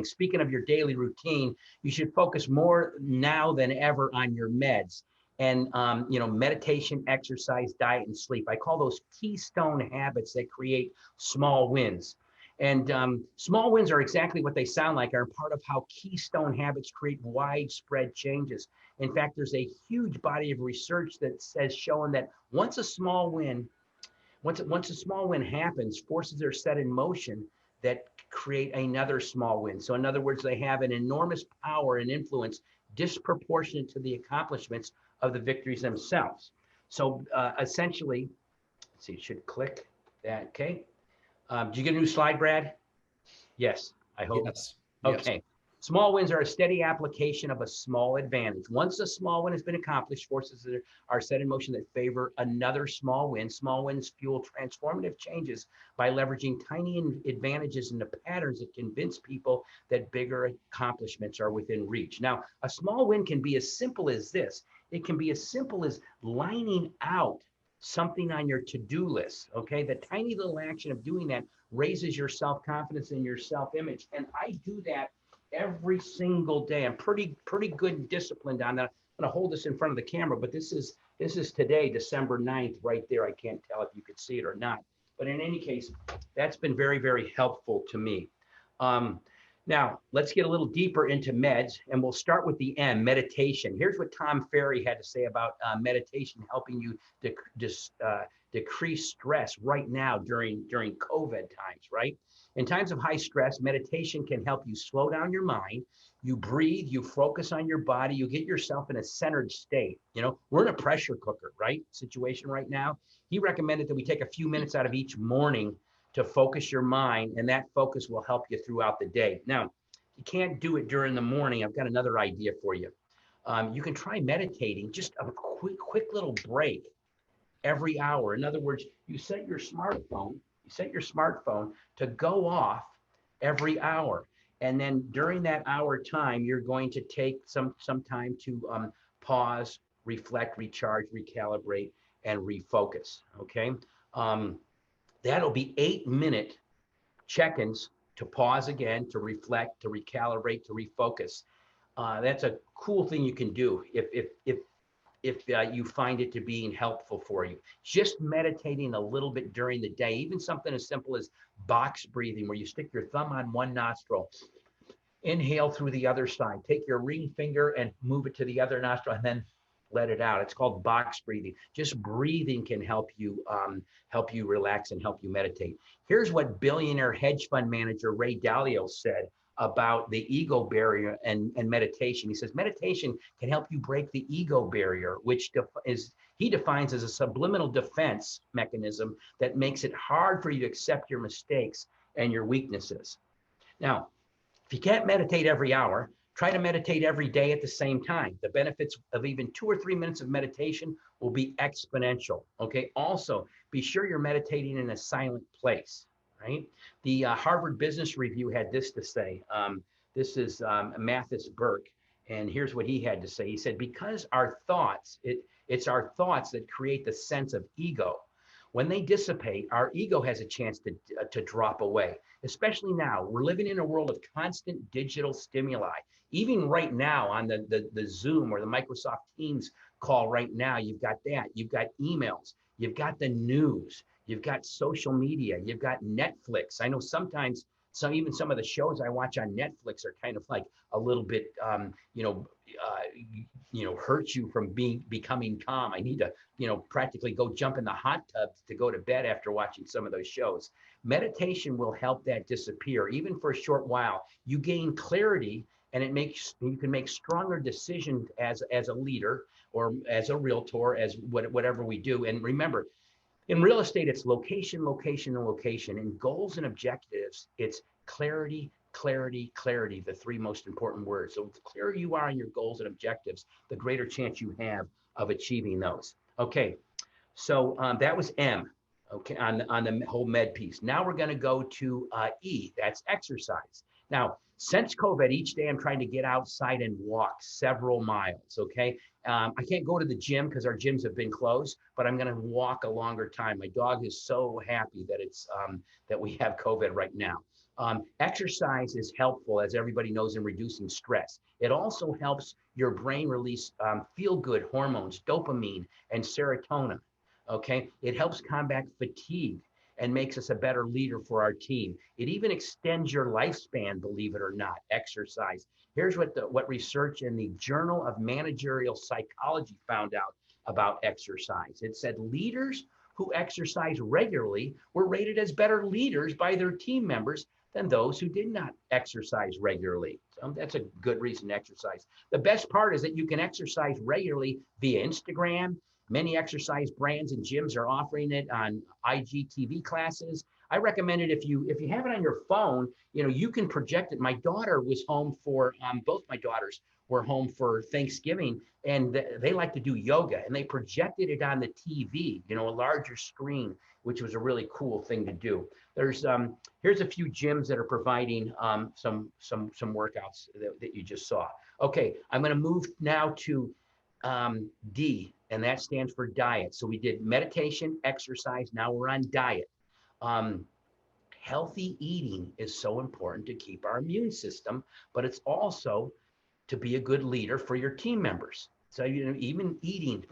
Speaking of your daily routine, you should focus more now than ever on your meds. And meditation, exercise, diet, and sleep. I call those keystone habits that create small wins. And small wins are exactly what they sound like, are part of how keystone habits create widespread changes. In fact, there's a huge body of research that says showing that once a small win happens, forces are set in motion that create another small win. So in other words, they have an enormous power and influence disproportionate to the accomplishments of the victories themselves. So essentially, let's see, it should click that. Okay. Did you get a new slide, Brad? Yes, I hope. Yes. Okay. Yes. Small wins are a steady application of a small advantage. Once a small win has been accomplished, forces are set in motion that favor another small win. Small wins fuel transformative changes by leveraging tiny advantages into patterns that convince people that bigger accomplishments are within reach. Now, a small win can be as simple as this. It can be as simple as lining out something on your to-do list, okay? The tiny little action of doing that raises your self-confidence and your self-image. And I do that every single day. I'm pretty good and disciplined on that. I'm gonna hold this in front of the camera, but this is today, December 9th, right there. I can't tell if you could see it or not. But in any case, that's been very, very helpful to me. Now, let's get a little deeper into meds, and we'll start with the M, meditation. Here's what Tom Ferry had to say about meditation helping you decrease stress right now during COVID times, right? In times of high stress, meditation can help you slow down your mind. You breathe, you focus on your body, you get yourself in a centered state. You know, we're in a pressure cooker, right? Situation right now. He recommended that we take a few minutes out of each morning to focus your mind, and that focus will help you throughout the day. Now, you can't do it during the morning. I've got another idea for you. You can try meditating, just a quick little break every hour. In other words, you set your smartphone to go off every hour. And then during that hour time, you're going to take some time to pause, reflect, recharge, recalibrate, and refocus, okay? That'll be 8-minute check-ins to pause again, to reflect, to recalibrate, to refocus. That's a cool thing you can do if you find it to be helpful for you. Just meditating a little bit during the day, even something as simple as box breathing, where you stick your thumb on one nostril, inhale through the other side, take your ring finger and move it to the other nostril, and then let it out. It's called box breathing. Just breathing can help you relax and help you meditate. Here's what billionaire hedge fund manager Ray Dalio said about the ego barrier and meditation. He says meditation can help you break the ego barrier, which he defines as a subliminal defense mechanism that makes it hard for you to accept your mistakes and your weaknesses. Now, if you can't meditate every hour, try to meditate every day at the same time. The benefits of even 2 or 3 minutes of meditation will be exponential, okay? Also, be sure you're meditating in a silent place, right? The Harvard Business Review had this to say. This is Matthias Birk, and here's what he had to say. He said, because our thoughts, it's our thoughts that create the sense of ego. When they dissipate, our ego has a chance to drop away, especially now. We're living in a world of constant digital stimuli. Even right now on the Zoom or the Microsoft Teams call right now, you've got that. You've got emails. You've got the news. You've got social media. You've got Netflix. I know sometimes even some of the shows I watch on Netflix are kind of like a little bit, hurt you from becoming calm. I need to, practically go jump in the hot tub to go to bed after watching some of those shows. Meditation will help that disappear, even for a short while. You gain clarity, and you can make stronger decisions as a leader or as a realtor, as whatever we do. And remember, in real estate, it's location, location, and location. In goals and objectives, it's clarity, clarity, clarity, the 3 most important words. So the clearer you are on your goals and objectives, the greater chance you have of achieving those. Okay, so that was M, okay, on the whole med piece. Now we're gonna go to E, that's exercise. Now, since COVID, each day I'm trying to get outside and walk several miles, okay? I can't go to the gym because our gyms have been closed, but I'm gonna walk a longer time. My dog is so happy that that we have COVID right now. Exercise is helpful, as everybody knows, in reducing stress. It also helps your brain release feel-good hormones, dopamine and serotonin. Okay, it helps combat fatigue and makes us a better leader for our team. It even extends your lifespan, believe it or not, exercise. Here's what research in the Journal of Managerial Psychology found out about exercise. It said leaders who exercise regularly were rated as better leaders by their team members than those who did not exercise regularly. So that's a good reason to exercise. The best part is that you can exercise regularly via Instagram. Many exercise brands and gyms are offering it on IGTV classes. I recommend it if you have it on your phone, you can project it. My daughter was home for, both my daughters were home for Thanksgiving, and they like to do yoga, and they projected it on the TV, a larger screen, which was a really cool thing to do. There's here's a few gyms that are providing some workouts that you just saw. Okay, I'm going to move now to D, and that stands for diet. So we did meditation, exercise. Now we're on diet. Healthy eating is so important to keep our immune system, but it's also to be a good leader for your team members. So even eating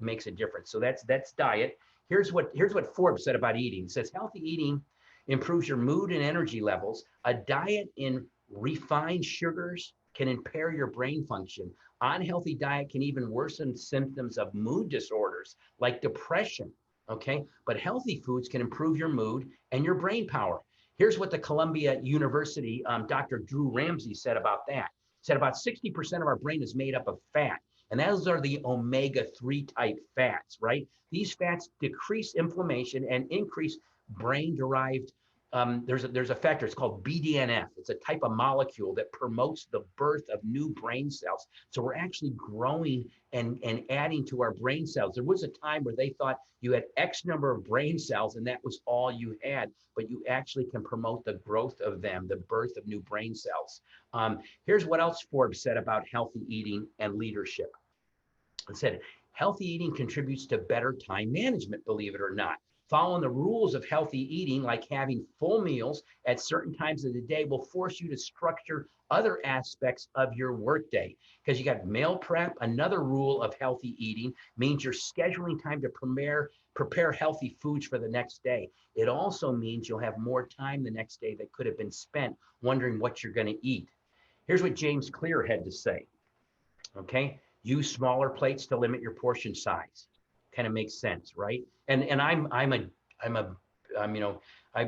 makes a difference. So that's diet. Here's what Forbes said about eating. It says healthy eating improves your mood and energy levels. A diet in refined sugars can impair your brain function. Unhealthy diet can even worsen symptoms of mood disorders like depression. Okay, but healthy foods can improve your mood and your brain power. Here's what the Columbia University, Dr. Drew Ramsey said about that. He said about 60% of our brain is made up of fat, and those are the omega-3 type fats, right? These fats decrease inflammation and increase brain-derived, there's a factor, it's called BDNF. It's a type of molecule that promotes the birth of new brain cells. So we're actually growing and adding to our brain cells. There was a time where they thought you had X number of brain cells and that was all you had, but you actually can promote the growth of them, the birth of new brain cells. Here's what else Forbes said about healthy eating and leadership. It said, healthy eating contributes to better time management, believe it or not. Following the rules of healthy eating, like having full meals at certain times of the day, will force you to structure other aspects of your workday. Because you got meal prep. Another rule of healthy eating means you're scheduling time to prepare healthy foods for the next day. It also means you'll have more time the next day that could have been spent wondering what you're going to eat. Here's what James Clear had to say. Okay, use smaller plates to limit your portion size. Kind of makes sense, right? And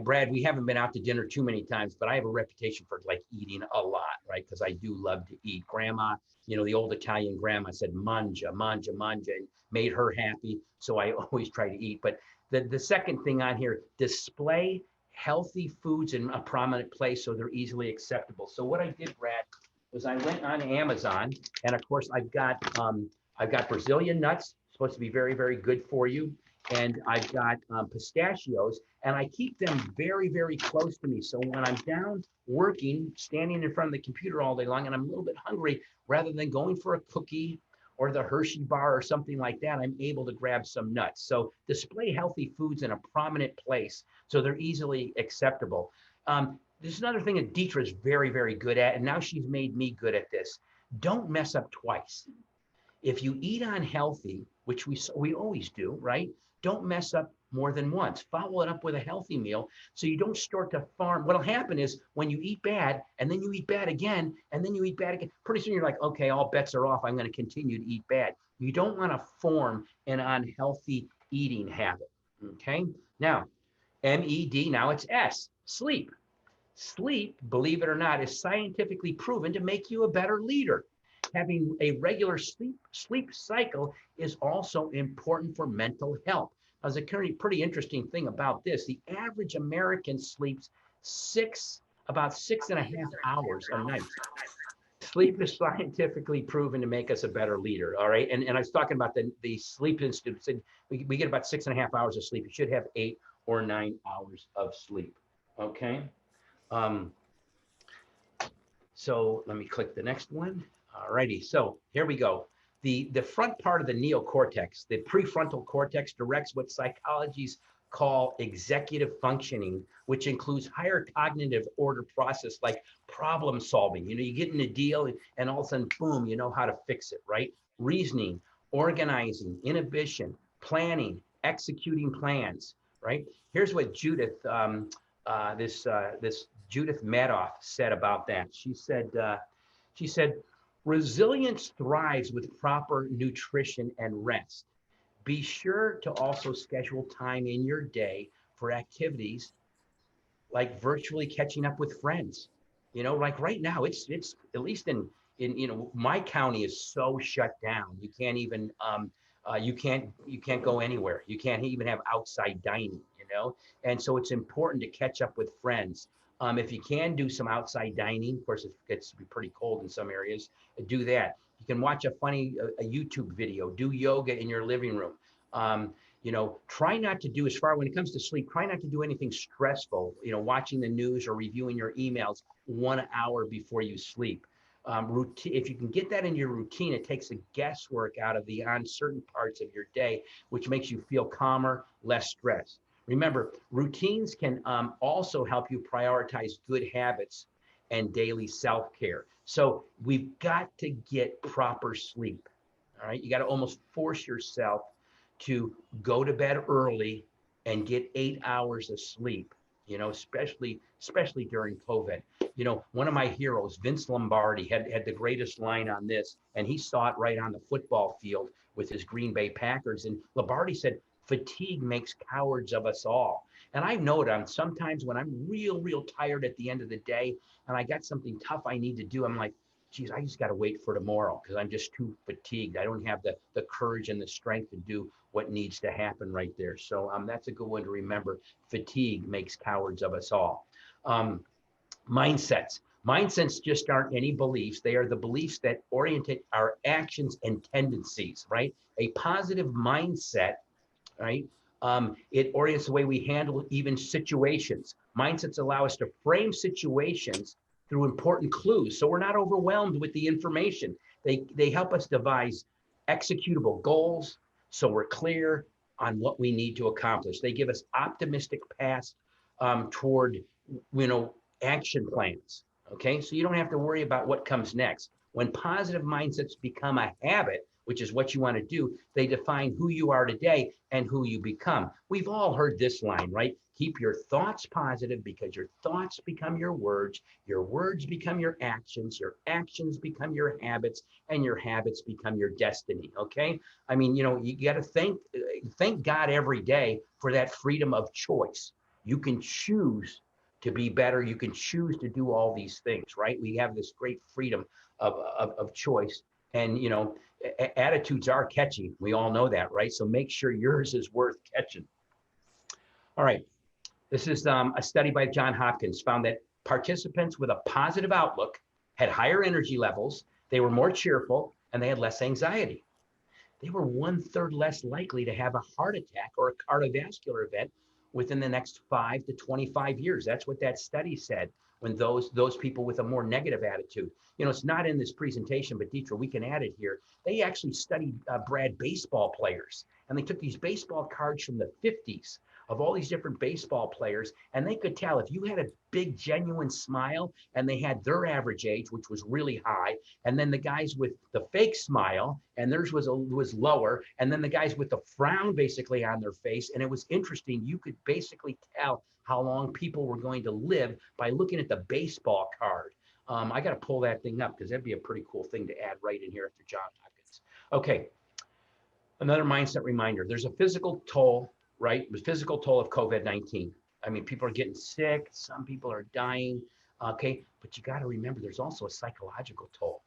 Brad, we haven't been out to dinner too many times, but I have a reputation for like eating a lot, right? Because I do love to eat. Grandma, the old Italian grandma said manja, manja, manja, and made her happy. So I always try to eat. But the second thing on here, display healthy foods in a prominent place so they're easily acceptable. So what I did, Brad, was I went on Amazon, and of course I've got Brazilian nuts, supposed to be very, very good for you. And I've got pistachios, and I keep them very, very close to me. So when I'm down working, standing in front of the computer all day long, and I'm a little bit hungry, rather than going for a cookie or the Hershey bar or something like that, I'm able to grab some nuts. So display healthy foods in a prominent place so they're easily acceptable. There's another thing that Deetra is very, very good at, and now she's made me good at this. Don't mess up twice. If you eat unhealthy, which we always do, right? Don't mess up more than once. Follow it up with a healthy meal so you don't start to farm. What'll happen is when you eat bad and then you eat bad again and then you eat bad again, pretty soon you're like, okay, all bets are off. I'm going to continue to eat bad. You don't want to form an unhealthy eating habit. Okay. Now, MED, now it's S, sleep. Sleep, believe it or not, is scientifically proven to make you a better leader. Having a regular sleep cycle is also important for mental health. There's a pretty interesting thing about this. The average American sleeps about 6.5 hours a night. Sleep is scientifically proven to make us a better leader. All right. And I was talking about the Sleep Institute said we get about 6.5 hours of sleep. You should have 8 or 9 hours of sleep. Okay. So let me click the next one. All righty, so here we go. The front part of the neocortex, the prefrontal cortex, directs what psychologists call executive functioning, which includes higher cognitive order process like problem solving. You know, you get in a deal and all of a sudden, boom, you know how to fix it, right? Reasoning, organizing, inhibition, planning, executing plans, right? Here's what Judith, this Judith Matloff said about that. She said, resilience thrives with proper nutrition and rest. Be sure to also schedule time in your day for activities like virtually catching up with friends. You know, like right now, it's at least in you know, my county is so shut down. You can't even you can't go anywhere. You can't even have outside dining. You know, and so it's important to catch up with friends. If you can do some outside dining, of course, it gets to be pretty cold in some areas. Do that. You can watch a funny a YouTube video. Do yoga in your living room. You know, try not to do, as far when it comes to sleep, try not to do anything stressful, you know, watching the news or reviewing your emails 1 hour before you sleep. Routine, if you can get that in your routine, it takes the guesswork out of the uncertain parts of your day, which makes you feel calmer, less stressed. Remember, routines can also help you prioritize good habits and daily self-care. So we've got to get proper sleep. All right, you got to almost force yourself to go to bed early and get 8 hours of sleep, you know, especially during COVID. You know, one of my heroes, Vince Lombardi, had the greatest line on this, and he saw it right on the football field with his Green Bay Packers. And Lombardi said, fatigue makes cowards of us all. And I know it, sometimes when I'm real tired at the end of the day and I got something tough I need to do, I'm like, geez, I just got to wait for tomorrow because I'm just too fatigued. I don't have the courage and the strength to do what needs to happen right there. So that's a good one to remember. Fatigue makes cowards of us all. Mindsets. Mindsets just aren't any beliefs. They are the beliefs that orientate our actions and tendencies, right? A positive mindset, right? It orients the way we handle even situations. Mindsets allow us to frame situations through important clues, so we're not overwhelmed with the information. They help us devise executable goals, so we're clear on what we need to accomplish. They give us optimistic paths toward, you know, action plans. Okay, so you don't have to worry about what comes next. When positive mindsets become a habit, which is what you want to do, they define who you are today and who you become. We've all heard this line, right? Keep your thoughts positive because your thoughts become your words become your actions become your habits, and your habits become your destiny, okay? I mean, you know, you got to thank God every day for that freedom of choice. You can choose to be better. You can choose to do all these things, right? We have this great freedom of choice. And, you know, attitudes are catchy. We all know that, right? So make sure yours is worth catching. All right. This is a study by Johns Hopkins found that participants with a positive outlook had higher energy levels, they were more cheerful, and they had less anxiety. They were 1/3 less likely to have a heart attack or a cardiovascular event within the next 5 to 25 years. That's what that study said, when those people with a more negative attitude. You know, it's not in this presentation, but Dietra, we can add it here. They actually studied baseball players, and they took these baseball cards from the 50s of all these different baseball players, and they could tell if you had a big genuine smile and they had their average age, which was really high, and then the guys with the fake smile and theirs was lower, and then the guys with the frown basically on their face. And it was interesting. You could basically tell how long people were going to live by looking at the baseball card. I got to pull that thing up because that'd be a pretty cool thing to add right in here after Johns Hopkins. Okay, another mindset reminder. There's a physical toll, right? The physical toll of COVID-19. I mean, people are getting sick. Some people are dying. Okay, but you got to remember, there's also a psychological toll,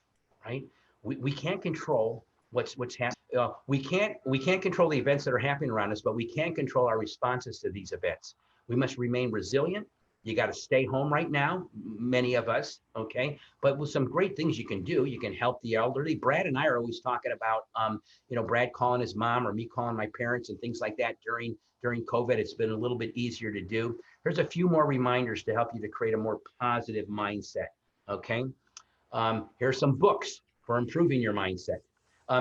right? We can't control what's happening. We can't control the events that are happening around us, but we can control our responses to these events. We must remain resilient. You got to stay home right now, many of us, okay? But with some great things you can do, you can help the elderly. Brad and I are always talking about, you know, Brad calling his mom or me calling my parents and things like that during COVID. It's been a little bit easier to do. Here's a few more reminders to help you to create a more positive mindset, okay? Here's some books for improving your mindset.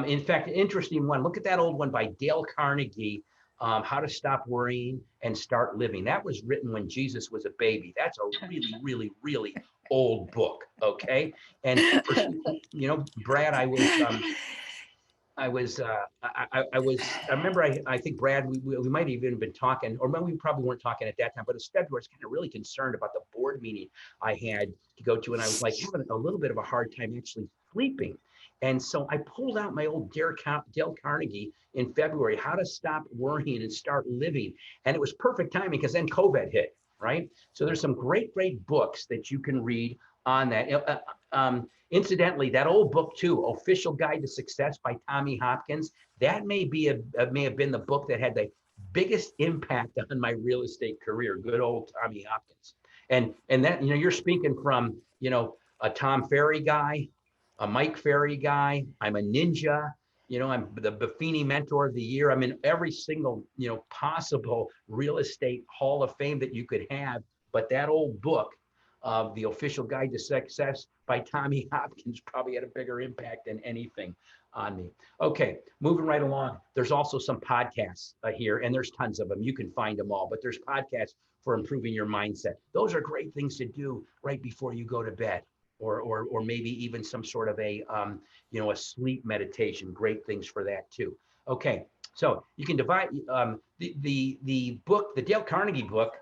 In fact, an interesting one, look at that old one by Dale Carnegie, How to Stop Worrying and Start Living. That was written when Jesus was a baby. That's a really, really, really old book. Okay. And for, Brad, I remember, I think Brad, we might have even been talking, or maybe we probably weren't talking at that time, but it was February. I was kind of really concerned about the board meeting I had to go to. And I was like having a little bit of a hard time actually sleeping. And so I pulled out my old Dale Carnegie in February, How to Stop Worrying and Start Living. And it was perfect timing because then COVID hit, right? So there's some great, great books that you can read on that. Incidentally, that old book too, Official Guide to Success by Tommy Hopkins, that may have been the book that had the biggest impact on my real estate career. Good old Tommy Hopkins. And that, you're speaking from, a Tom Ferry guy, a Mike Ferry guy. I'm a ninja. I'm the Buffini Mentor of the Year. I'm in every single, possible real estate hall of fame that you could have. But that old book, The Official Guide to Success by Tommy Hopkins, probably had a bigger impact than anything on me. Okay, moving right along. There's also some podcasts here, and there's tons of them. You can find them all, but there's podcasts for improving your mindset. Those are great things to do right before you go to bed, or maybe even some sort of a sleep meditation. Great things for that too. Okay, so you can divide the book, the Dale Carnegie book,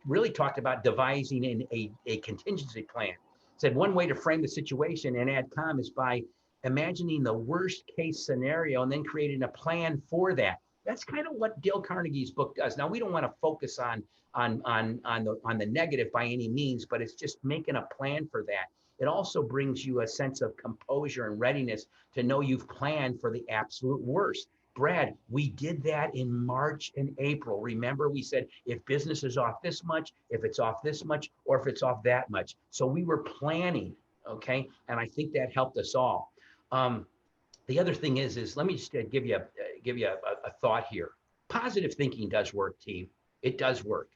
really talked about devising a contingency plan. It said one way to frame the situation and add calm is by imagining the worst case scenario and then creating a plan for that. That's kind of what Dale Carnegie's book does. Now, we don't want to focus on the negative by any means, but it's just making a plan for that. It also brings you a sense of composure and readiness to know you've planned for the absolute worst. Brad, we did that in March and April. Remember, we said if business is off this much, if it's off this much, or if it's off that much. So we were planning, okay? And I think that helped us all. The other thing is let me just give you a thought here. Positive thinking does work, team. It does work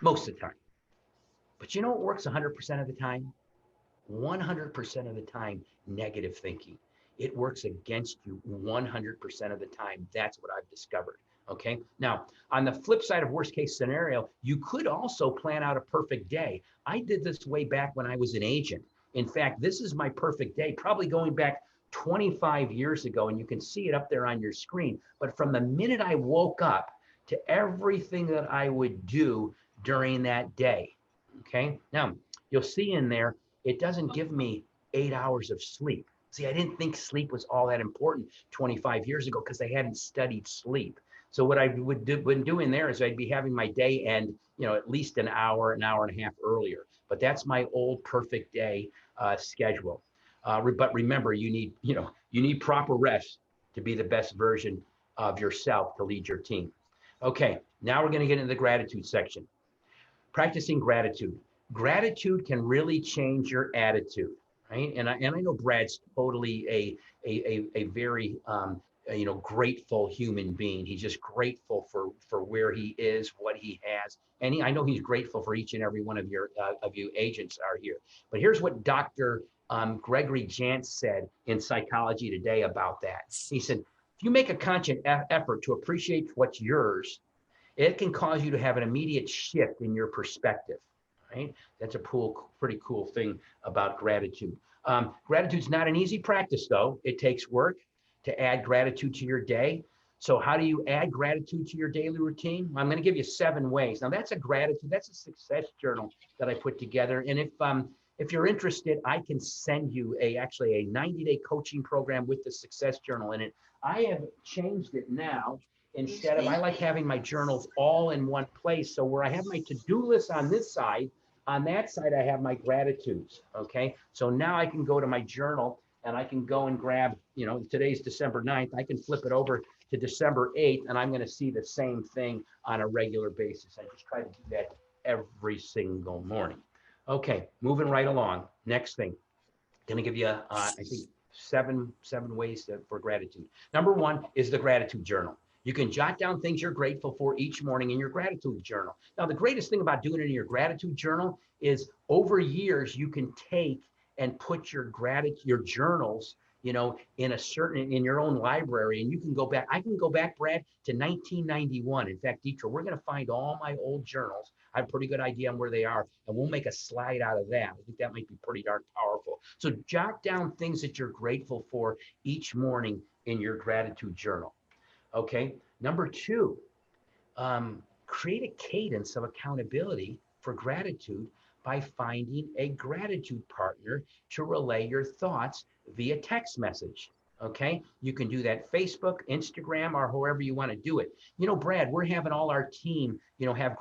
most of the time. But you know what works 100% of the time? 100% of the time, negative thinking. It works against you 100% of the time. That's what I've discovered. Okay. Now, on the flip side of worst case scenario, you could also plan out a perfect day. I did this way back when I was an agent. In fact, this is my perfect day, probably going back 25 years ago, and you can see it up there on your screen. But from the minute I woke up to everything that I would do during that day. Okay. Now, you'll see in there, it doesn't give me 8 hours of sleep. See, I didn't think sleep was all that important 25 years ago because I hadn't studied sleep. So what I would do, been doing there is I'd be having my day end, at least an hour and a half earlier. But that's my old perfect day schedule. But remember, you need proper rest to be the best version of yourself to lead your team. Okay, now we're going to get into the gratitude section. Practicing gratitude. Gratitude can really change your attitude, right? And I know Brad's totally a very grateful human being. He's just grateful for where he is, what he has, and I know he's grateful for each and every one of you agents are here. But here's what Dr. Gregory Jantz said in Psychology Today about that. He said, if you make a conscious effort to appreciate what's yours, it can cause you to have an immediate shift in your perspective. Right? That's a pretty cool thing about gratitude. Gratitude's not an easy practice, though. It takes work to add gratitude to your day. So how do you add gratitude to your daily routine? I'm going to give you 7 ways. Now, that's a success journal that I put together. And if you're interested, I can send you actually a 90-day coaching program with the success journal in it. I have changed it now. Instead of, I like having my journals all in one place. So where I have my to-do list on this side, on that side, I have my gratitudes. Okay. So now I can go to my journal and I can go and grab, today's December 9th. I can flip it over to December 8th, and I'm going to see the same thing on a regular basis. I just try to do that every single morning. Okay. Moving right along. Next thing. Going to give you, I think, seven ways for gratitude. Number 1 is the gratitude journal. You can jot down things you're grateful for each morning in your gratitude journal. Now, the greatest thing about doing it in your gratitude journal is over years, you can take and put your journals in a certain, in your own library, and you can go back. I can go back, Brad, to 1991. In fact, Dietrich, we're going to find all my old journals. I have a pretty good idea on where they are, and we'll make a slide out of that. I think that might be pretty darn powerful. So jot down things that you're grateful for each morning in your gratitude journal. Okay. Number two, create a cadence of accountability for gratitude by finding a gratitude partner to relay your thoughts via text message. Okay, you can do that Facebook, Instagram, or however you want to do it. Brad, we're having all our team, have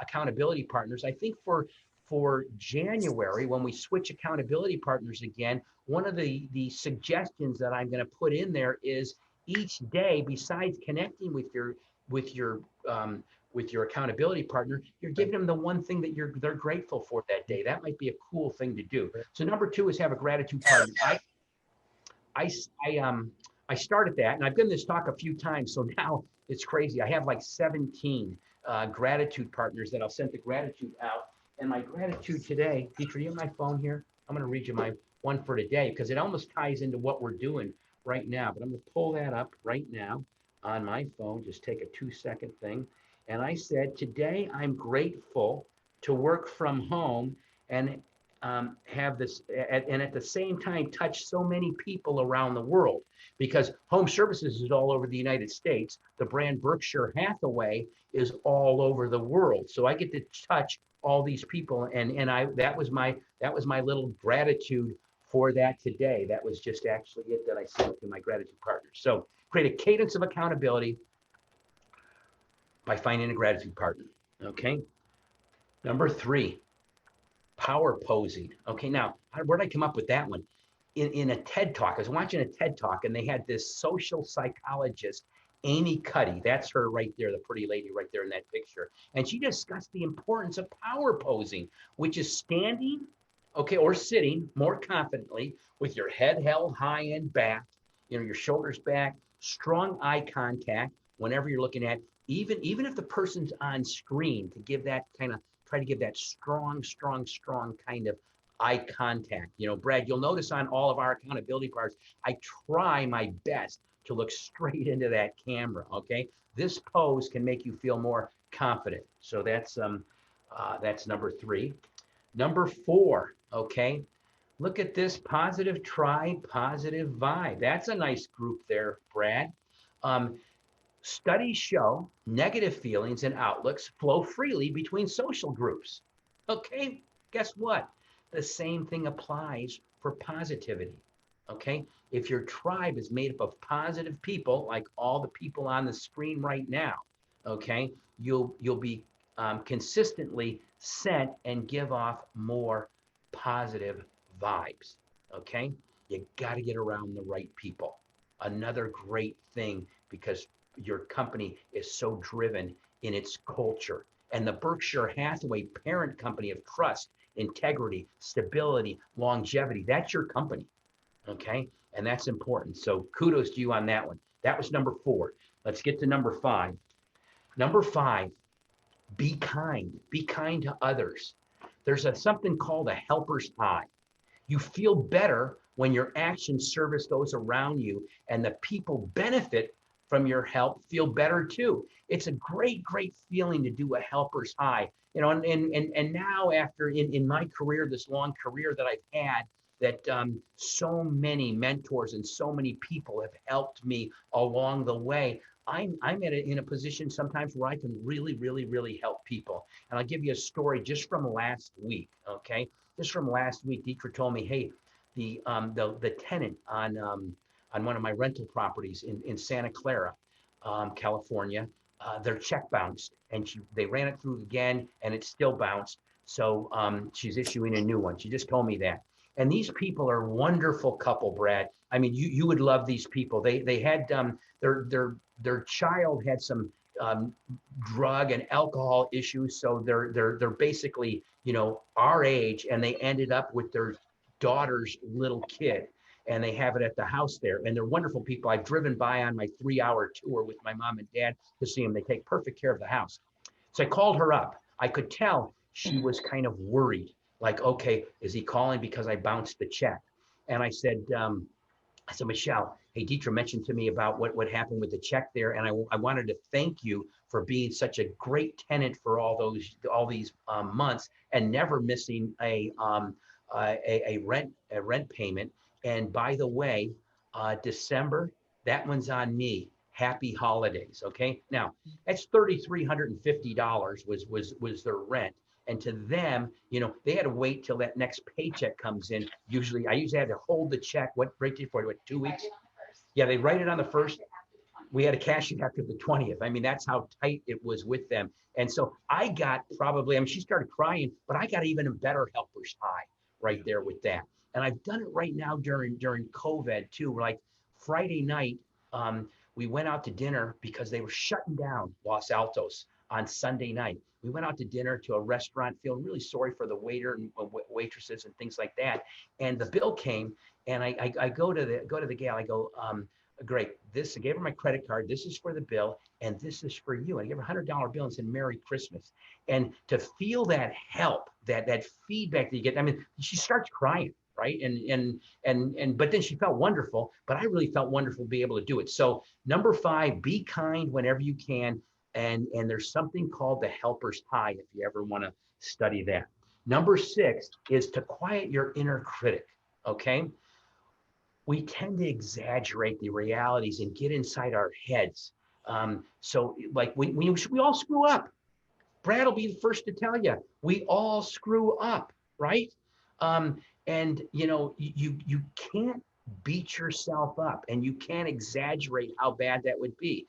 accountability partners. I think for January, when we switch accountability partners again, one of the suggestions that I'm going to put in there is each day, besides connecting with your with your accountability partner, you're giving them the one thing that they're grateful for that day. That might be a cool thing to do. So number two is have a gratitude partner. I started that, and I've done this talk a few times, so now it's crazy. I have like 17 gratitude partners that I'll send the gratitude out. And my gratitude today, Dietrich, you have my phone here? I'm going to read you my one for today because it almost ties into what we're doing right now. But I'm going to pull that up right now on my phone. Just take a 2-second thing. And I said, today I'm grateful to work from home and have this, and at the same time touch so many people around the world, because home services is all over the United States. The brand Berkshire Hathaway is all over the world. So I get to touch all these people, and that was my little gratitude for that today. That was just actually it that I sent to my gratitude partners. So create a cadence of accountability by finding a gratitude partner. Okay. Number three, power posing. Okay, now where did I come up with that one? In a TED Talk, I was watching a TED Talk, and they had this social psychologist, Amy Cuddy. That's her right there, the pretty lady right there in that picture. And she discussed the importance of power posing, which is standing, okay, or sitting more confidently with your head held high and back, your shoulders back, strong eye contact whenever you're looking at, even if the person's on screen, to give that kind of, try to give that strong kind of eye contact. Brad, you'll notice on all of our accountability parts, I try my best to look straight into that camera, okay? This pose can make you feel more confident. So that's number three. Number four, okay? Look at this, positive tribe, positive vibe. That's a nice group there, Brad. Studies show negative feelings and outlooks flow freely between social groups. Okay, guess what? The same thing applies for positivity. Okay, if your tribe is made up of positive people, like all the people on the screen right now, okay, you'll be consistently sent and give off more positive vibes. Okay, you got to get around the right people. Another great thing, because your company is so driven in its culture. And the Berkshire Hathaway parent company of trust, integrity, stability, longevity, that's your company. Okay. And that's important. So kudos to you on that one. That was number four. Let's get to number five. Number five, be kind. Be kind to others. There's something called a helper's high. You feel better when your action service those around you, and the people benefit from your help feel better too. It's a great feeling to do a helper's high. And now after in my career, this long career that I've had, that so many mentors and so many people have helped me along the way. I'm in a position sometimes where I can really help people. And I'll give you a story just from last week. Okay, just from last week, Dietrich told me, hey, the tenant on one of my rental properties in Santa Clara, California, their check bounced, and they ran it through again, and it still bounced. So she's issuing a new one. She just told me that. And these people are a wonderful couple, Brad. I mean, you would love these people. They had their child had some drug and alcohol issues, so they're basically our age, and they ended up with their daughter's little kid, and they have it at the house there. And they're wonderful people. I've driven by on my 3-hour tour with my mom and dad to see them. They take perfect care of the house. So I called her up. I could tell she was kind of worried. Like, okay, is he calling because I bounced the check? And I said, So Michelle, hey, Deidre mentioned to me about what happened with the check there, and I wanted to thank you for being such a great tenant for all these months and never missing a rent payment. And by the way, December, that one's on me. Happy holidays. Okay, now that's $3,350 was their rent. And to them, they had to wait till that next paycheck comes in. I usually had to hold the check. What break it for? What, 2 weeks? Yeah, they write it on the first. We had to cash it after the 20th. I mean, that's how tight it was with them. And so I got probably, I mean, she started crying, but I got even a better helper's high right there with that. And I've done it right now during COVID too. Like Friday night, we went out to dinner because they were shutting down Los Altos on Sunday night. We went out to dinner to a restaurant, feeling really sorry for the waiter and waitresses and things like that. And the bill came, and I go to the gal. I go, great. I gave her my credit card. This is for the bill, and this is for you. And I gave her $100 bill and said, "Merry Christmas." And to feel that help, that feedback that you get, I mean, she starts crying, right? But then she felt wonderful. But I really felt wonderful to be able to do it. So number 5, be kind whenever you can. And there's something called the helper's high if you ever want to study that. Number 6 is to quiet your inner critic. Okay. We tend to exaggerate the realities and get inside our heads. So like we all screw up. Brad will be the first to tell you, we all screw up, right? And you can't beat yourself up, and you can't exaggerate how bad that would be.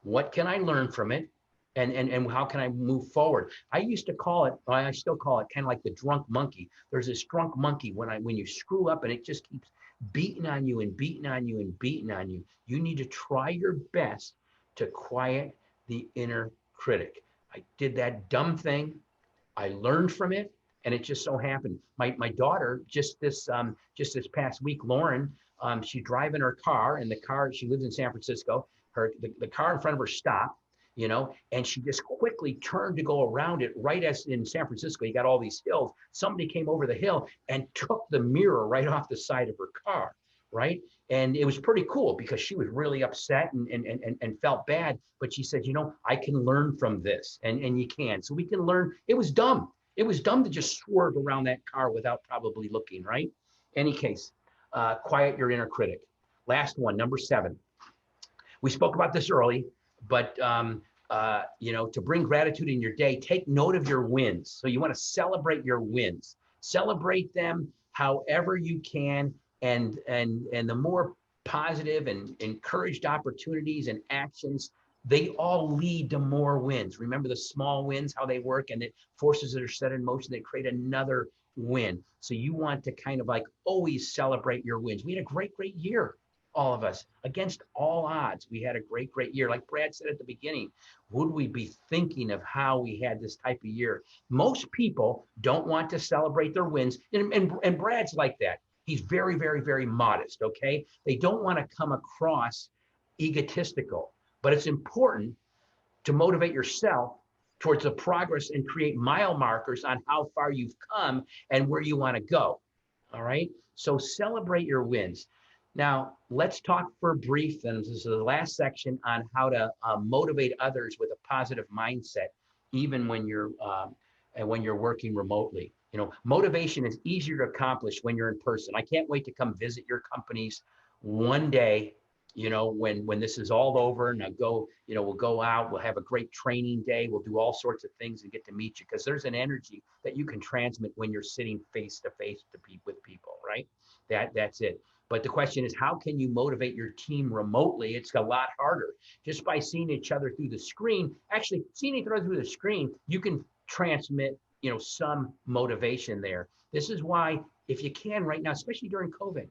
What can I learn from it? And how can I move forward? I used to call it, I still call it kind of like the drunk monkey. There's this drunk monkey when you screw up and it just keeps beating on you and beating on you and beating on you. You need to try your best to quiet the inner critic. I did that dumb thing. I learned from it, and it just so happened. My daughter just this past week, Lauren, she's driving her car, and the car, she lives in San Francisco. The car in front of her stopped, and she just quickly turned to go around it. Right as in San Francisco, you got all these hills. Somebody came over the hill and took the mirror right off the side of her car, right? And it was pretty cool because she was really upset and felt bad. But she said, I can learn from this, and you can. So we can learn. It was dumb. It was dumb to just swerve around that car without probably looking, right? Any case, quiet your inner critic. Last one, number 7. We spoke about this early, but to bring gratitude in your day, take note of your wins. So you want to celebrate your wins. Celebrate them however you can, and the more positive and encouraged opportunities and actions, they all lead to more wins. Remember the small wins, how they work, and it forces that are set in motion, they create another win. So you want to kind of like always celebrate your wins. We had a great year, all of us, against all odds. We had a great year. Like Brad said at the beginning, would we be thinking of how we had this type of year? Most people don't want to celebrate their wins. And Brad's like that. He's very, very, very modest, okay? They don't want to come across egotistical. But it's important to motivate yourself towards the progress and create mile markers on how far you've come and where you want to go. All right. So celebrate your wins. Now, let's talk for a brief, and this is the last section, on how to motivate others with a positive mindset, even when you're working remotely. Motivation is easier to accomplish when you're in person. I can't wait to come visit your companies one day, when this is all over, and we'll go out, we'll have a great training day, we'll do all sorts of things and get to meet you, because there's an energy that you can transmit when you're sitting face to face with people, right? That's it. But the question is, how can you motivate your team remotely? It's a lot harder. Just by seeing each other through the screen, actually seeing each other through the screen, you can transmit, some motivation there. This is why, if you can right now, especially during COVID,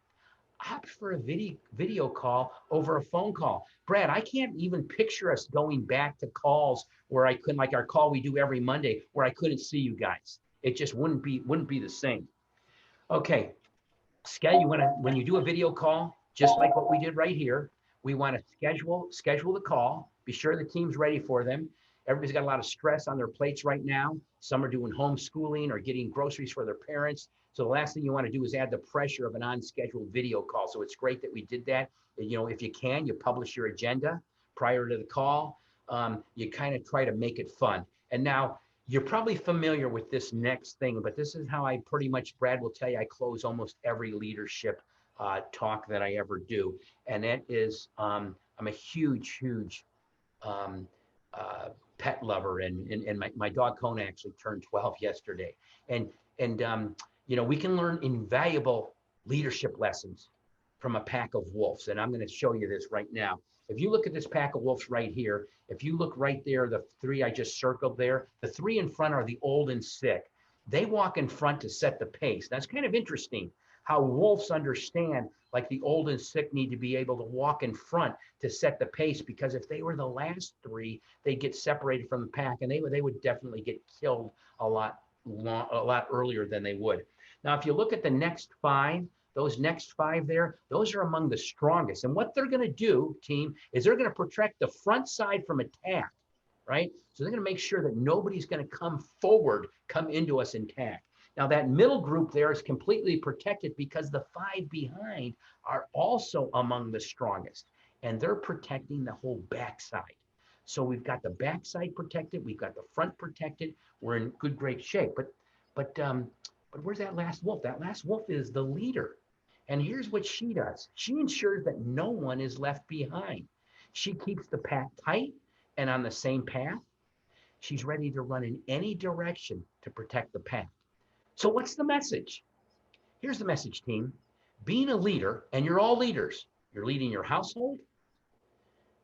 opt for a video call over a phone call. Brad, I can't even picture us going back to calls where I couldn't, like our call we do every Monday, where I couldn't see you guys. It just wouldn't be the same. Okay, when you do a video call, just like what we did right here, we want to schedule the call, be sure the team's ready for them. Everybody's got a lot of stress on their plates right now. Some are doing homeschooling or getting groceries for their parents. So the last thing you want to do is add the pressure of an unscheduled video call. So it's great that we did that. You know, if you can, you publish your agenda prior to the call. You kind of try to make it fun. And now you're probably familiar with this next thing, but this is how I pretty much, Brad will tell you, I close almost every leadership talk that I ever do. And that is, I'm a huge pet lover, and my dog Kona actually turned 12 yesterday. And you know, we can learn invaluable leadership lessons from a pack of wolves. And I'm going to show you this right now. If you look at this pack of wolves right here, if you look right there, the three I just circled there, the three in front are the old and sick. They walk in front to set the pace. That's kind of interesting how wolves understand, like the old and sick need to be able to walk in front to set the pace, because if they were the last three, they'd get separated from the pack, and they would definitely get killed a lot earlier than they would. Now, if you look at the next five, those next five there, those are among the strongest. And what they're going to do, team, is they're going to protect the front side from attack, right? So they're going to make sure that nobody's going to come forward, come into us and attack. Now, that middle group there is completely protected because the five behind are also among the strongest, and they're protecting the whole backside. So we've got the backside protected, we've got the front protected. We're in great shape. But where's that last wolf? That last wolf is the leader. And here's what she does. She ensures that no one is left behind. She keeps the pack tight and on the same path. She's ready to run in any direction to protect the pack. So what's the message? Here's the message, team. Being a leader, and you're all leaders. You're leading your household.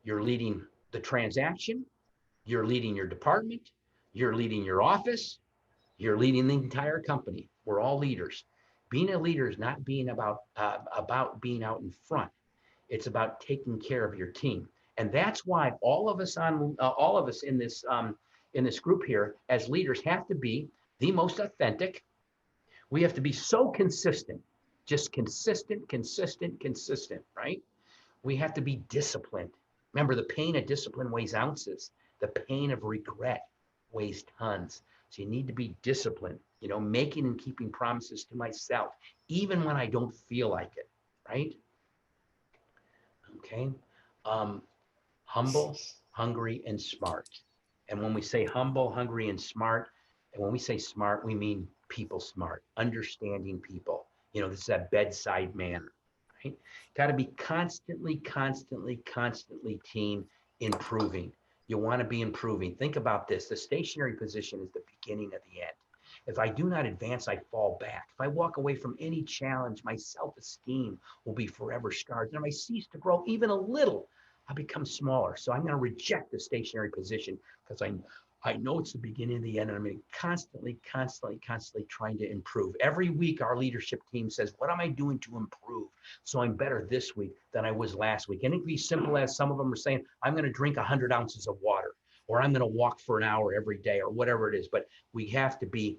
You're leading the transaction. You're leading your department. You're leading your office. You're leading the entire company. We're all leaders. Being a leader is not being about being out in front. It's about taking care of your team. And that's why all of us in this group here as leaders have to be the most authentic. We have to be so consistent, just consistent, right? We have to be disciplined. Remember, the pain of discipline weighs ounces. The pain of regret weighs tons. So you need to be disciplined, you know, making and keeping promises to myself, even when I don't feel like it, right? Okay. Humble, hungry, and smart. And when we say humble, hungry, and smart, and when we say smart, we mean people smart, understanding people. You know, this is that bedside manner, right? Got to be constantly, team, improving. You want to be improving. Think about this. The stationary position is the beginning of the end. If I do not advance, I fall back. If I walk away from any challenge, my self-esteem will be forever scarred. And if I cease to grow even a little, I'll become smaller. So I'm going to reject the stationary position because I know it's the beginning of the end, and I'm going to constantly trying to improve. Every week, our leadership team says, what am I doing to improve so I'm better this week than I was last week? And it can be simple as some of them are saying, I'm going to drink 100 ounces of water, or I'm going to walk for an hour every day, or whatever it is. But we have to be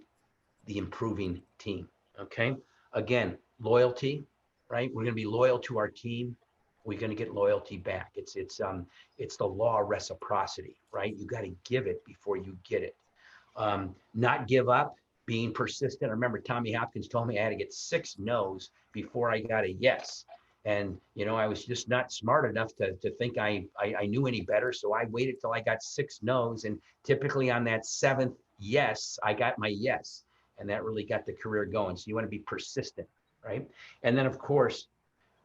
the improving team, okay? Again, loyalty, right? We're going to be loyal to our team. We're going to get loyalty back. It's the law of reciprocity, right? You got to give it before you get it. Not give up, being persistent. I remember Tommy Hopkins told me I had to get 6 no's before I got a yes. And, you know, I was just not smart enough to think I knew any better. So I waited till I got 6 no's. And typically on that 7th yes, I got my yes. And that really got the career going. So you want to be persistent, right? And then, of course,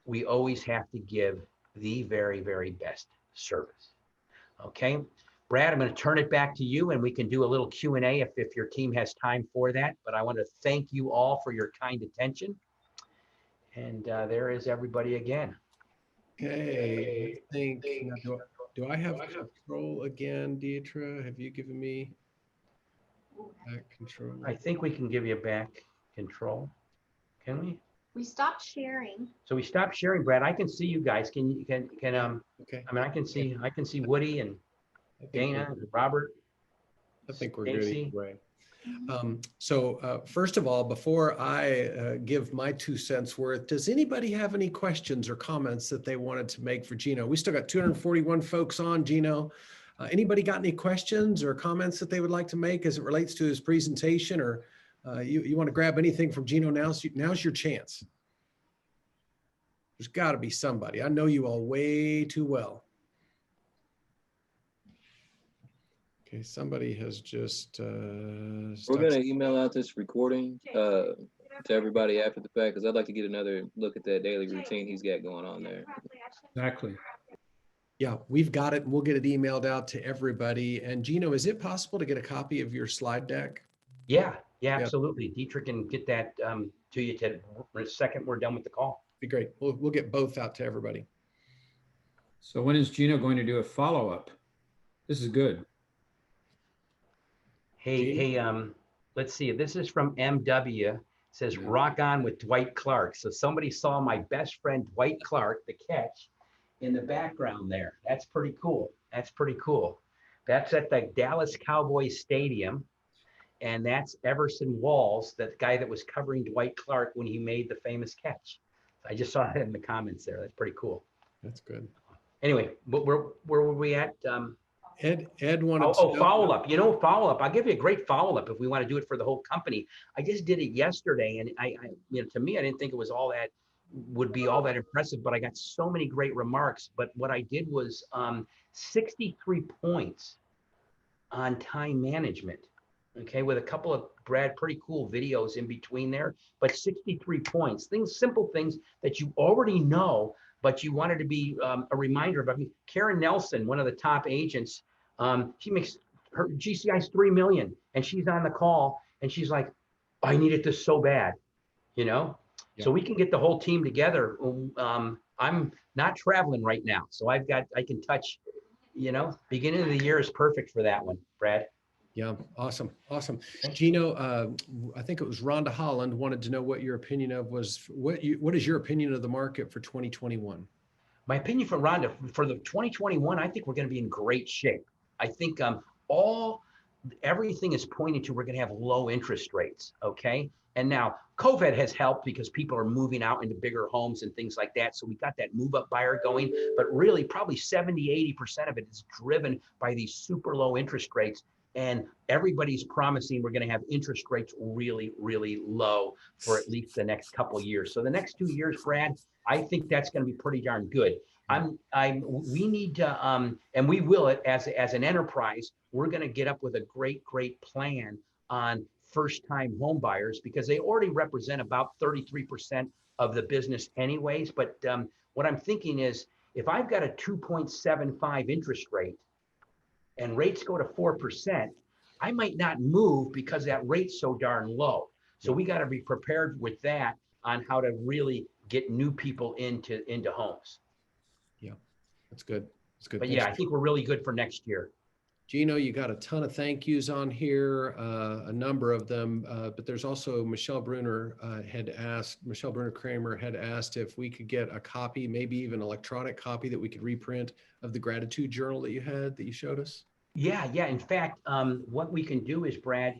we always have to give the very, very best service. Okay, Brad, I'm going to turn it back to you, and we can do a little Q&A if your team has time for that. But I want to thank you all for your kind attention. And there is everybody again. Okay, I think, now do I have control again, Deidre? Have you given me back control? I think we can give you back control. Can we? We stopped sharing. So we stopped sharing, Brad. I can see you guys. Can okay. I mean, I can see Woody and Dana and Robert. I think we're Stacey. good anyway. So first of all, before I give my 2 cents worth, does anybody have any questions or comments that they wanted to make for Gino? We still got 241 folks on, Gino. Anybody got any questions or comments that they would like to make as it relates to his presentation or You want to grab anything from Gino now? Now's your chance. There's got to be somebody. I know you all way too well. Okay, somebody has just. We're going to email out this recording to everybody after the fact, because I'd like to get another look at that daily routine he's got going on there. Exactly. Yeah, we've got it. We'll get it emailed out to everybody. And Gino, is it possible to get a copy of your slide deck? Yeah, absolutely. Dietrich can get that to you the second we're done with the call. Be great. We'll get both out to everybody. So when is Gino going to do a follow-up? This is good. Hey, let's see. This is from MW. It says rock on with Dwight Clark. So somebody saw my best friend Dwight Clark, the catch, in the background there. That's pretty cool. That's pretty cool. That's at the Dallas Cowboys Stadium. And that's Everson Walls, that guy that was covering Dwight Clark when he made the famous catch. I just saw that in the comments there. That's pretty cool. That's good. Anyway, where were we at? Ed wanted to know. Follow-up. Follow-up. I'll give you a great follow-up if we want to do it for the whole company. I just did it yesterday, and I to me, I didn't think it was would be all that impressive, but I got so many great remarks. But what I did was 63 points on time management. Okay, with a couple of pretty cool videos in between there, but 63 points, simple things that you already know, but you wanted to be a reminder of. I mean, Karen Nelson, one of the top agents, she makes her GCI's 3 million, and she's on the call, and she's like, I needed this so bad, Yeah. So we can get the whole team together. I'm not traveling right now, so I can touch, beginning of the year is perfect for that one, Brad. Yeah, awesome. Gino, I think it was Rhonda Holland wanted to know what your opinion what is your opinion of the market for 2021? My opinion for Rhonda, for the 2021, I think we're going to be in great shape. I think everything is pointing to we're going to have low interest rates, okay? And now COVID has helped because people are moving out into bigger homes and things like that. So we got that move up buyer going, but really probably 70–80% of it is driven by these super low interest rates. And everybody's promising we're going to have interest rates really, really low for at least the next couple of years. So the next 2 years, Brad, I think that's going to be pretty darn good. We need to, and we will, as an enterprise, we're going to get up with a great plan on first-time home buyers, because they already represent about 33% of the business anyways. But what I'm thinking is, if I've got a 2.75 interest rate, and rates go to 4%, I might not move because that rate's so darn low. So we got to be prepared with that on how to really get new people into homes. Yeah, that's good. That's good. But I think we're really good for next year. Gino, you got a ton of thank yous on here, a number of them, but there's also Michelle Bruner Kramer had asked if we could get a copy, maybe even electronic copy that we could reprint of the gratitude journal that you showed us. Yeah. In fact, what we can do is, Brad,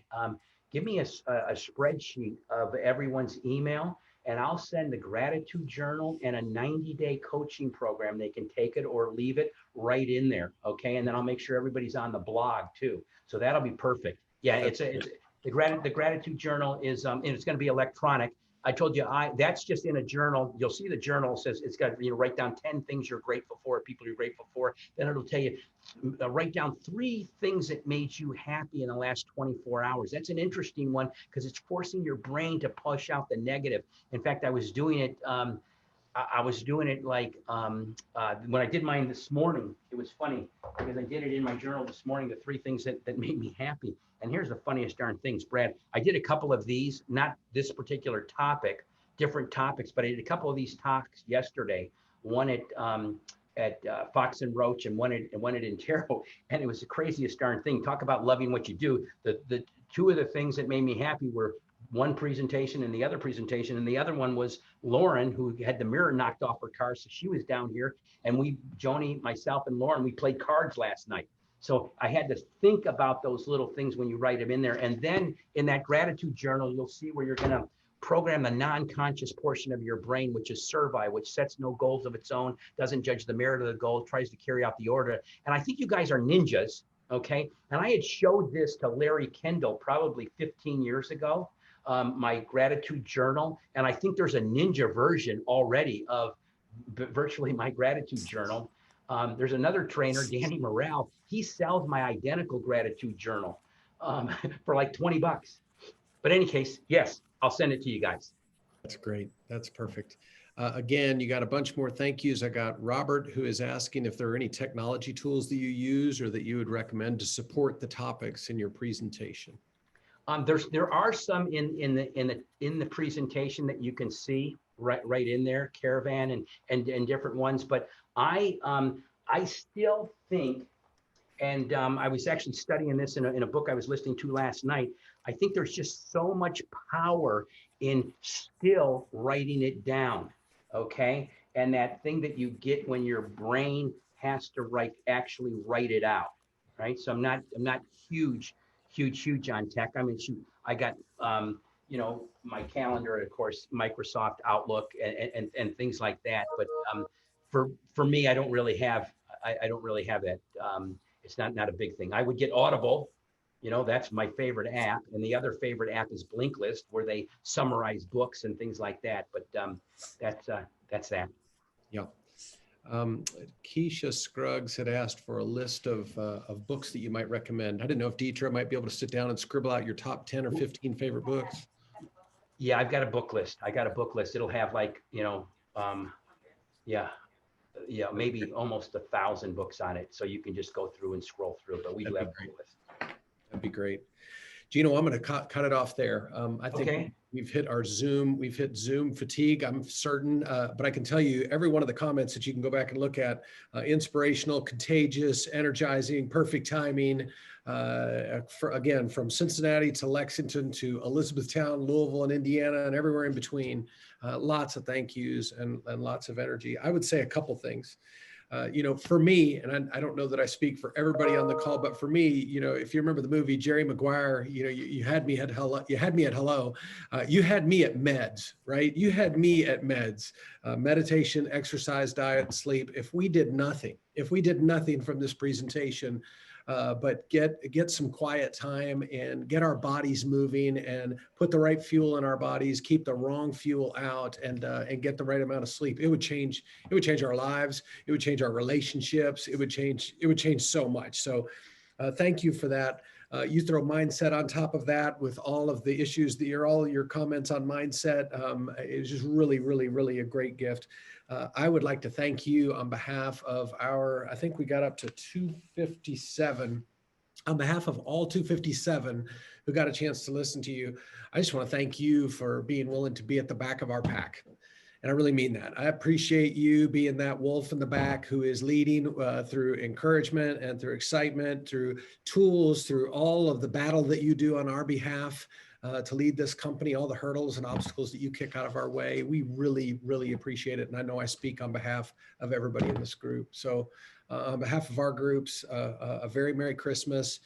give me a spreadsheet of everyone's email, and I'll send the gratitude journal and a 90-day coaching program. They can take it or leave it right in there. Okay. And then I'll make sure everybody's on the blog too. So that'll be perfect. Yeah. The gratitude journal is, and it's going to be electronic. I told you, that's just in a journal. You'll see the journal says it's got, write down 10 things you're grateful for, people you're grateful for. Then it'll tell you, write down 3 things that made you happy in the last 24 hours. That's an interesting one because it's forcing your brain to push out the negative. In fact, I was doing it. Like when I did mine this morning. It was funny because I did it in my journal this morning, the 3 things that made me happy. And here's the funniest darn things, Brad. I did a couple of these, not this particular topic, different topics, but I did a couple of these talks yesterday. One at Fox and Roach and one at Intero, and it was the craziest darn thing. Talk about loving what you do. The 2 of the things that made me happy were one presentation and the other presentation, and the other one was Lauren, who had the mirror knocked off her car, so she was down here, and Joni, myself, and Lauren, we played cards last night. So I had to think about those little things when you write them in there. And then in that gratitude journal, you'll see where you're going to program the non-conscious portion of your brain, which is Survey, which sets no goals of its own, doesn't judge the merit of the goal, tries to carry out the order. And I think you guys are ninjas, okay? And I had showed this to Larry Kendall probably 15 years ago. my gratitude journal. And I think there's a ninja version already of virtually my gratitude journal. There's another trainer, Danny Morrell. He sells my identical gratitude journal for like 20 bucks. But in any case, yes, I'll send it to you guys. That's great. That's perfect. Again, you got a bunch more thank yous. I got Robert, who is asking if there are any technology tools that you use or that you would recommend to support the topics in your presentation. There are some in the presentation that you can see right in there, Caravan and different ones. But I still think, and I was actually studying this in a book I was listening to last night. I think there's just so much power in still writing it down, okay? And that thing that you get when your brain has to actually write it out, right? So I'm not huge on tech. I mean, shoot, I got you know, my calendar, of course, Microsoft Outlook and things like that. But for me, I don't really have that. It's not a big thing. I would get Audible. You know, that's my favorite app. And the other favorite app is Blinklist, where they summarize books and things like that. But that's that. Yeah. Keisha Scruggs had asked for a list of books that you might recommend. I didn't know if Deetra might be able to sit down and scribble out your top 10 or 15 favorite books. Yeah, I've got a book list. It'll have like, you know, maybe almost 1,000 books on it. So you can just go through and scroll through, but we do have a book list. That'd be great. Gino, I'm going to cut it off there. I think we've hit Zoom fatigue, I'm certain, but I can tell you every one of the comments that you can go back and look at, inspirational, contagious, energizing, perfect timing, again, from Cincinnati to Lexington to Elizabethtown, Louisville, and Indiana, and everywhere in between. Lots of thank yous and lots of energy. I would say a couple things. You know, for me, and I don't know that I speak for everybody on the call, but for me, you know, if you remember the movie Jerry Maguire, you know, you had me at hello, you had me at meds, right? You had me at meds, meditation, exercise, diet, and sleep. If we did nothing from this presentation, but get some quiet time and get our bodies moving and put the right fuel in our bodies, keep the wrong fuel out, and get the right amount of sleep. It would change our lives. It would change our relationships. It would change so much. So thank you for that. You throw mindset on top of that with all of the issues that all your comments on mindset. It was just really, really, really a great gift. I would like to thank you on behalf of I think we got up to 257. On behalf of all 257 who got a chance to listen to you, I just want to thank you for being willing to be at the back of our pack. And I really mean that. I appreciate you being that wolf in the back who is leading through encouragement and through excitement, through tools, through all of the battle that you do on our behalf to lead this company, all the hurdles and obstacles that you kick out of our way. We really, really appreciate it. And I know I speak on behalf of everybody in this group. So on behalf of our groups, a very Merry Christmas,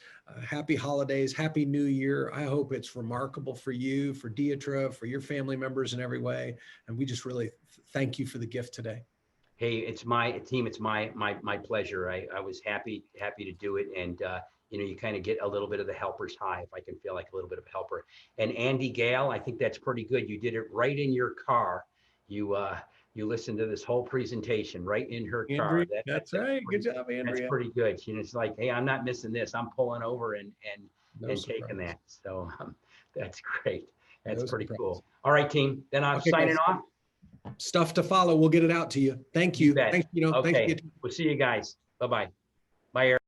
Happy Holidays, Happy New Year. I hope it's remarkable for you, for Deetra, for your family members in every way. And we just really thank you for the gift today. Hey, it's my pleasure. I was happy to do it. And you know, you kind of get a little bit of the helper's high, if I can feel like a little bit of a helper. And Andy Gale, I think that's pretty good. You did it right in your car. You listened to this whole presentation right in her car. That's right. Good job, Andrea. That's pretty good. You know, it's like, hey, I'm not missing this. I'm pulling over and taking that. So that's great. That's pretty cool. All right, team. Then I'm signing off. Stuff to follow. We'll get it out to you. Thank you. Thanks, Okay. We'll see you guys. Bye-bye. Bye, Eric.